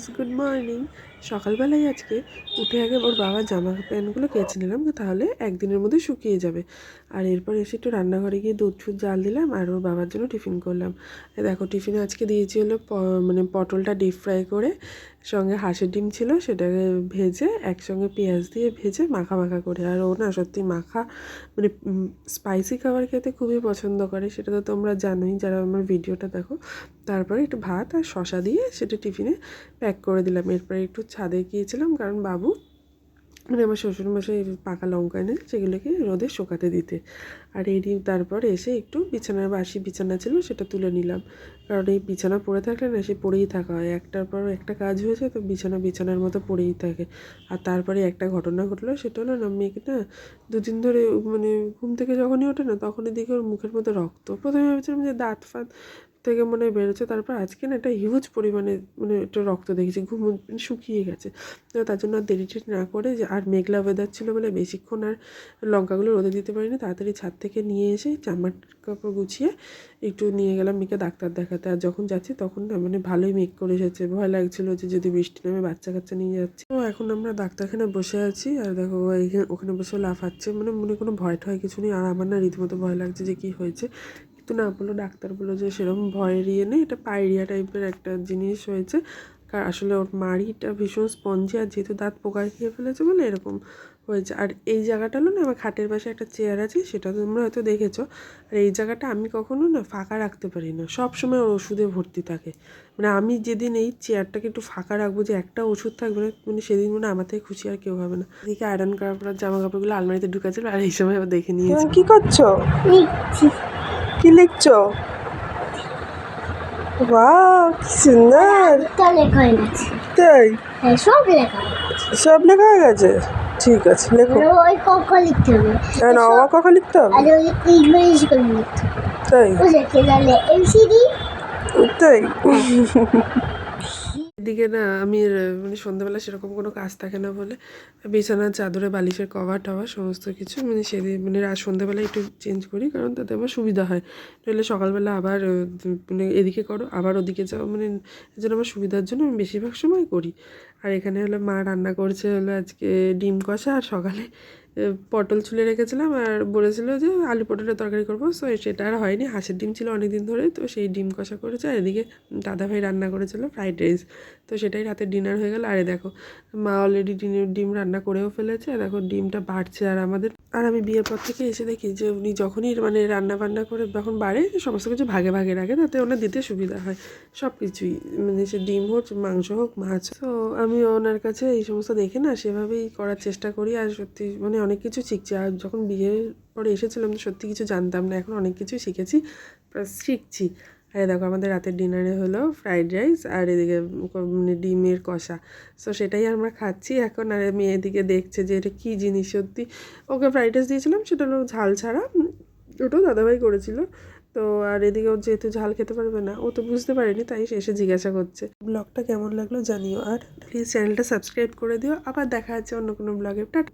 Guys, good morning. সকালবেলায় আজকে উঠে আগে ওর বাবার জামা প্যান্টগুলো কেচে নিলাম, তাহলে একদিনের মধ্যে শুকিয়ে যাবে। আর এরপর এসে একটু রান্নাঘরে গিয়ে দুধ ফুধ জাল দিলাম আর ওর বাবার জন্য টিফিন করলাম। দেখো টিফিনে আজকে দিয়েছি হলো মানে পটলটা ডিপ ফ্রাই করে, সঙ্গে হাঁসের ডিম ছিল, সেটাকে ভেজে একসঙ্গে পেঁয়াজ দিয়ে ভেজে মাখা মাখা করে। আর ও না সত্যি মাখা মানে স্পাইসি খাবার খেতে খুবই পছন্দ করে, সেটা তো তোমরা জানোই যারা আমার ভিডিওটা দেখো। তারপরে একটু ভাত আর শশা দিয়ে সেটা টিফিনে প্যাক করে দিলাম। এরপরে একটু ছাদে গিয়েছিলাম, কারণ বাবু মানে আমার শ্বশুরমশাই পাকা লঙ্কা এনে সেগুলোকে রোদে শুকাতে দিতে। আর তারপর এসে একটু বিছানার বাসি বিছানা ছিল সেটা তুলে নিলাম, কারণ এই বিছানা পড়ে থাকলে না সে পড়েই থাকা হয়, একটার পর একটা কাজ হয়েছে তো বিছানার মতো পড়েই থাকে। আর তারপরে একটা ঘটনা ঘটলো, সেটা হলো না মেয়েকে না দুদিন ধরে মানে ঘুম থেকে যখনই ওঠে না তখনই দেখি ওর মুখের মধ্যে রক্ত। প্রথমে ভেবেছিলাম যে দাঁত ফাঁত থেকে মনে হয় বেরোচ্ছে, তারপর আজকে না একটা হিউজ পরিমাণে মানে একটা রক্ত দেখেছি, শুকিয়ে গেছে। তো তার জন্য আর দেরি না করে যে আর মেঘলা ওয়েদার ছিল বলে বেশিক্ষণ আর লঙ্কাগুলো রোদে দিতে পারিনি, তাড়াতাড়ি ছাদ থেকে নিয়ে এসে জামা কাপড় গুছিয়ে একটু নিয়ে গেলাম মেয়েকে ডাক্তার দেখাতে। আর যখন যাচ্ছি তখন না মানে ভালোই মেঘ করে এসেছে, ভয় লাগছিলো যে যদি বৃষ্টি নামে বাচ্চা কাচ্চা নিয়ে যাচ্ছি। তো এখন আমরা ডাক্তারখানায় বসে আছি আর দেখো ওখানে বসে লাফাচ্ছে, মানে মনে কোনো ভয় ঠয় কিছু নেই। আর আমার না রীতিমতো ভয় লাগছে যে কী হয়েছে, কিন্তু না বললো ডাক্তার বললো যে সেরকম ভয়ের ইয়ে নেই, এটা পাইরিয়া টাইপের একটা জিনিস হয়েছে। কারণ আসলে ওর মাড়িটা ভীষণ স্পঞ্জি, আর যেহেতু দাঁত পোকায় খেয়ে ফেলেছে বলে এরকম হয়েছে। আর এই জায়গাটা হলো না আমার খাটের পাশে একটা চেয়ার আছে, সেটা তোমরা হয়তো দেখেছো। আর এই জায়গাটা আমি কখনো না ফাঁকা রাখতে পারি না, সব সময় ওর ওষুধে ভর্তি থাকে। মানে আমি যেদিন এই চেয়ারটাকে একটু ফাঁকা রাখবো যে একটা ওষুধ থাকবে না, মানে সেদিন মানে আমার থেকে খুশি আর কেউ হবে না। এদিকে আয়রন করার পর জামা কাপড়গুলো আলমারিতে ঢুকাচ্ছিল, আর এই সময় আবার দেখে নিয়েছি। কি করছো? কি লিখছো? ওয়াও, কি সুন্দর। তাই? সব লেখা হয়ে গেছে? ঠিক আছে, লেখো। ওই ক খ লিখতে হবে। না, অ ক খ লিখতে হবে? আর ওই ইংলিশ করে লিখতে হবে। তাই? বুঝেছি, তাহলে এবিসিডি। তাই? এদিকে না আমি মানে সন্ধ্যাবেলা সেরকম কোনো কাজ থাকে না বলে বিছানার চাদরে বালিশের কভার টভার সমস্ত কিছু মানে সেদিন মানে রাত সন্ধ্যাবেলা একটু চেঞ্জ করি, কারণ তাতে আমার সুবিধা হয়। নইলে সকালবেলা আবার মানে এদিকে করো আবার ওদিকে যাও, মানে এই জন্য আমার সুবিধার জন্য আমি বেশিরভাগ সময় করি। আর এখানে হলো মা রান্না করছে হলো আজকে ডিম কষা, আর সকালে পটল ছুলে রেখেছিলাম আর বলেছিল যে আলু পটলের তরকারি করবো, সো সেটা আর হয়নি। হাঁসের ডিম ছিল অনেক দিন ধরে, তো সেই ডিম কষা করেছে। আর এদিকে দাদাভাই রান্না করেছিল ফ্রাইড রাইস, তো সেটাই রাতের ডিনার হয়ে গেল। আর দেখো মা অলরেডি ডিম রান্না করেও ফেলেছে, দেখো ডিমটা বাড়ছে। আর আমি বিয়ের পর থেকে এসে দেখি যে উনি যখনই মানে রান্না বান্না করে যখন বাড়ে সমস্ত কিছু ভাগে ভাগে রাখে, তাতে ওনার দিতে সুবিধা হয় সব কিছুই, মানে সে ডিম হোক মাংস হোক মাছ। তো আমি ওনার কাছে এই সমস্ত দেখে না সেভাবেই করার চেষ্টা করি। আর সত্যি মানে অনেক কিছু শিখছি। আর যখন বিয়ের পরে এসেছিলাম সত্যি কিছু জানতাম না, এখন অনেক কিছু শিখেছি, শিখছি। আর দেখো আমাদের রাতের ডিনারে হলো ফ্রাইড রাইস আর এদিকে মানে ডিমের কষা, সো সেটাই আমরা খাচ্ছি এখন। আর মেয়ে এদিকে দেখছে যে এটা কী জিনিস। সত্যি ওকে ফ্রাইড রাইস দিয়েছিলাম, সেটা হলো ঝাল ছাড়া, ওটাও দাদাভাই করেছিল। তো আর এদিকে ও যেহেতু ঝাল খেতে পারবে না, ও তো বুঝতে পারেনি, তাই এসে জিজ্ঞাসা করছে। ব্লগটা কেমন লাগলো জানিও, আর প্লিজ চ্যানেলটা সাবস্ক্রাইব করে দিও। আবার দেখা যাচ্ছে অন্য কোনো ব্লগে। টাটা।